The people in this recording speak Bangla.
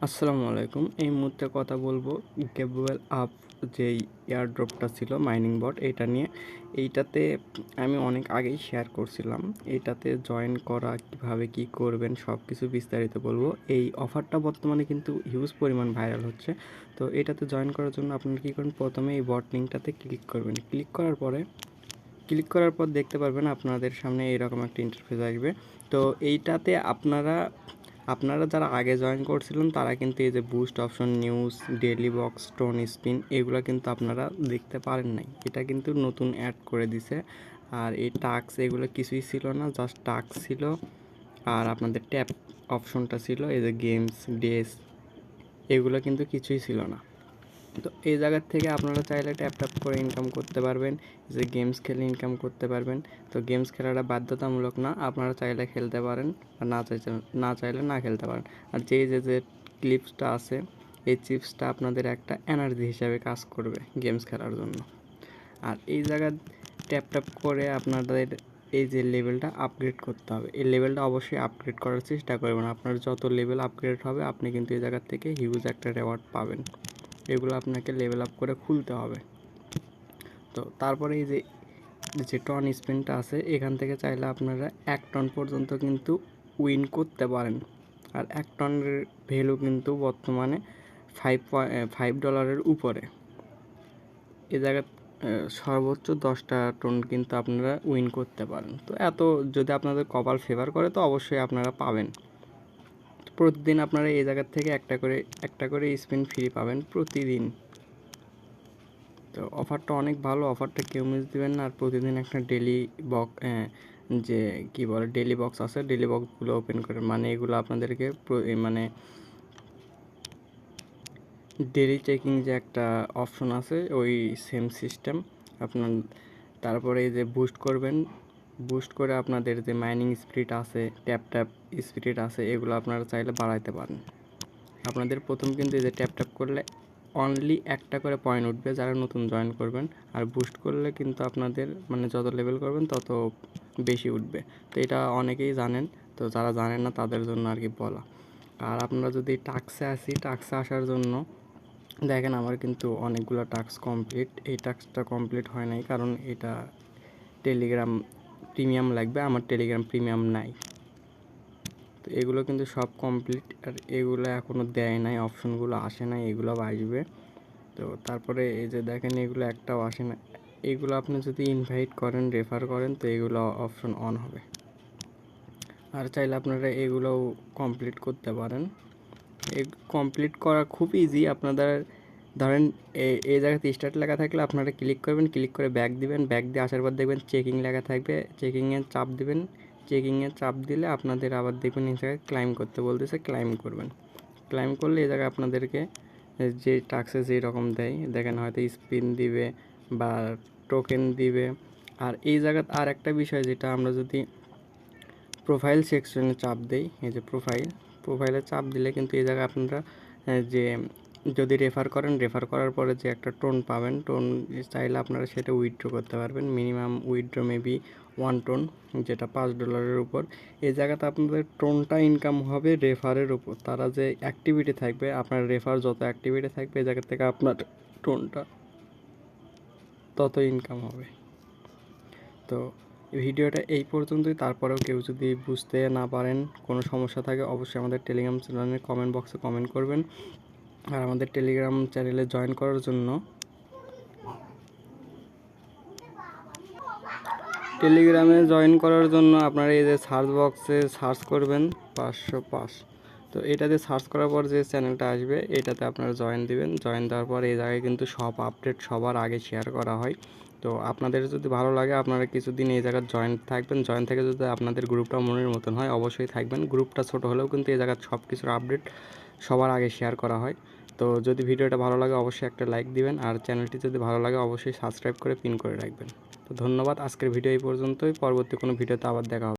আসসালামু আলাইকুম। এই মুহূর্তে কথা বলবো গেবুয়েল আপ যেই এয়ারড্রপটা ছিল মাইনিং বট এটা নিয়ে। এইটাতে আমি অনেক আগেই শেয়ার করছিলাম। এইটাতে জয়েন করা কিভাবে কি করবেন সব কিছু বিস্তারিত বলবো। এই অফারটা বর্তমানে কিন্তু হিউজ পরিমাণ ভাইরাল হচ্ছে। তো এটাতে জয়েন করার জন্য আপনারা কী করবেন, প্রথমে এই বট লিঙ্কটাতে ক্লিক করবেন। ক্লিক করার পর দেখতে পারবেন আপনাদের সামনে এরকম একটা ইন্টারফেস আসবে। তো এইটাতে আপনারা যারা আগে জয়েন করছিলেন তারা কিন্তু এই যে boost option, news, daily box, stone spin এগুলো কিন্তু আপনারা দেখতে পারেন নাই। এটা কিন্তু নতুন অ্যাড করে দিছে। আর এই টাস্ক এগুলো কিছুই ছিল না, জাস্ট টাস্ক ছিল আর আপনাদের ট্যাপ অপশনটা ছিল। এই যে গেমস, ডেস এগুলো কিন্তু কিছুই ছিল না। তো এই জায়গার থেকে আপনারা চাইলে ট্যাপ করে ইনকাম করতে পারবেন, যে গেমস খেলে ইনকাম করতে পারবেন। তো গেমস খেলাটা বাধ্যতামূলক না, আপনারা চাইলে খেলতে পারেন আর না চাইলে না খেলতে পারেন। আর যে ক্লিপসটা আছে এই চিপসটা আপনাদের একটা এনার্জি হিসাবে কাজ করবে গেমস খেলার জন্য। আর এই জায়গা ট্যাপ করে আপনাদের এই যে লেভেলটা আপগ্রেড করতে হবে, এই লেভেলটা অবশ্যই আপগ্রেড করার চেষ্টা করবেন। আপনার যত লেভেল আপগ্রেড হবে আপনি কিন্তু এই জায়গার থেকে হিউজ একটা রেওয়ার্ড পাবেন। এগুলো আপনাকে লেভেল আপ করে খুলতে হবে। তো তারপরে এই যে টন স্পিনটা আছে এখান থেকে চাইলে আপনারা 1 টন পর্যন্ত কিন্তু উইন করতে পারেন। আর 1 টনের ভ্যালু কিন্তু বর্তমানে $5 উপরে। এ জায়গায় সর্বোচ্চ 10টা টন কিন্তু আপনারা উইন করতে পারেন। তো এত যদি আপনাদের কপাল ফেভার করে তো অবশ্যই আপনারা পাবেন। প্রতিদিন আপনারা এই জায়গার থেকে একটা করে স্পিন ফ্রি পাবেন প্রতিদিন। তো অফারটা অনেক ভালো, অফারটা কেউ মিস দিবেন না। আর প্রতিদিন একটা ডেলি যে কী বলে ডেলি বক্স আছে, ডেলি বক্সগুলো ওপেন করে মানে এগুলো আপনাদেরকে মানে ডেলি চেকিং যে একটা অপশন আছে ওই সেম সিস্টেম আপনার। তারপরে এই যে বুস্ট করে আপনাদের যে মাইনিং স্পিড আছে, ট্যাপ স্পিড আছে এগুলো আপনারা চাইলে বাড়াইতে পারেন। আপনাদের প্রথম কিন্তু এই যে ট্যাপ করলে অনলি একটা করে পয়েন্ট উঠবে যারা নতুন জয়েন করবেন। আর বুস্ট করলে কিন্তু আপনাদের মানে যত লেভেল করবেন তত বেশি উঠবে। তো এটা অনেকেই জানেন, তো যারা জানেন না তাদের জন্য আর কি বলা। আর আপনারা যদি টাস্কে আসার জন্য দেখেন আমার কিন্তু অনেকগুলো টাস্ক কমপ্লিট। এই টাস্কটা কমপ্লিট হয় নাই কারণ এটা টেলিগ্রাম প্রিমিয়াম লাগবে, আমার টেলিগ্রাম প্রিমিয়াম নাই। তো এগুলো কিন্তু সব কমপ্লিট। আর এগুলো এখনও দেয় নাই, অপশনগুলো আসে নাই, এগুলো আসবে। তো তারপরে এই যে দেখেন এগুলো একটাও আসে না। এগুলো আপনি যদি ইনভাইট করেন, রেফার করেন তো এগুলো অপশন অন হবে। আর চাইলে আপনারা এগুলোও কমপ্লিট করতে পারেন। কমপ্লিট করা খুব ইজি। আপনাদের ধরেন এই জায়গাতে স্টার্ট লেখা থাকলে আপনারা ক্লিক করবেন, ক্লিক করে ব্যাক দিবেন। ব্যাক দিয়ে আসার পর দেখবেন চেকিং লেখা থাকবে, চেকিংয়ে চাপ দিবেন। চেকিংয়ে চাপ দিলে আপনাদের আবার দেখবেন এই জায়গায় ক্লাইম করতে বলতেছে, ক্লাইম করবেন। ক্লাইম করলে এই জায়গায় আপনাদেরকে যে টাস্কে যেই রকম দেয় দেখেন, হয়তো স্পিন দিবে বা টোকেন দিবে। আর এই জায়গাতে আর একটা বিষয়, যেটা আমরা যদি প্রোফাইল সেকশনে চাপ দেই, এই যে প্রোফাইলে চাপ দিলে কিন্তু এই জায়গায় আপনারা যে যদি রেফার করার পরে যে একটা টোন পাবেন, টোন চাইলে আপনারা সেটা উইথড্র করতে পারবেন। মিনিমাম উইথড্র মেবি 1 টোন, যেটা $5 উপর। এই জায়গাতে আপনাদের টোনটা ইনকাম হবে রেফারের উপর। তারা যে অ্যাক্টিভিটি থাকবে, আপনার রেফার যত অ্যাক্টিভিটি থাকবে এই জায়গা থেকে আপনার টোনটা তত ইনকাম হবে। তো ভিডিওটা এই পর্যন্তই। তারপরেও কেউ যদি বুঝতে না পারেন, কোনো সমস্যা থাকে, অবশ্যই আমাদের টেলিগ্রাম চ্যানেলের কমেন্ট বক্সে কমেন্ট করবেন। আর আমাদের টেলিগ্রাম চ্যানেলে জয়েন করার জন্য আপনারা এই যে সার্চ বক্সে সার্চ করবেন 505। তো এটাতে সার্চ করার পর যে চ্যানেলটা আসবে এটাতে আপনারা জয়েন দিবেন। জয়েন দেওয়ার পর এই জায়গায় কিন্তু সব আপডেট সবার আগে শেয়ার করা হয়। তো আপনাদের যদি ভালো লাগে আপনারা কিছুদিন এই জায়গায় জয়েন থাকবেন। জয়েন থেকে যদি আপনাদের গ্রুপটা মনের মতন হয় অবশ্যই থাকবেন। গ্রুপটা ছোট হলেও কিন্তু এই জায়গায় সব কিছুর আপডেট সবার আগে শেয়ার করা হয়। তো যদি ভিডিওটা ভালো লাগে অবশ্যই একটা লাইক দিবেন। আর চ্যানেলটি যদি ভালো লাগে অবশ্যই সাবস্ক্রাইব করে পিন করে রাখবেন। তো ধন্যবাদ। আজকের ভিডিও এই পর্যন্তই। পরবর্তী কোনো ভিডিওতে আবার দেখা হবে।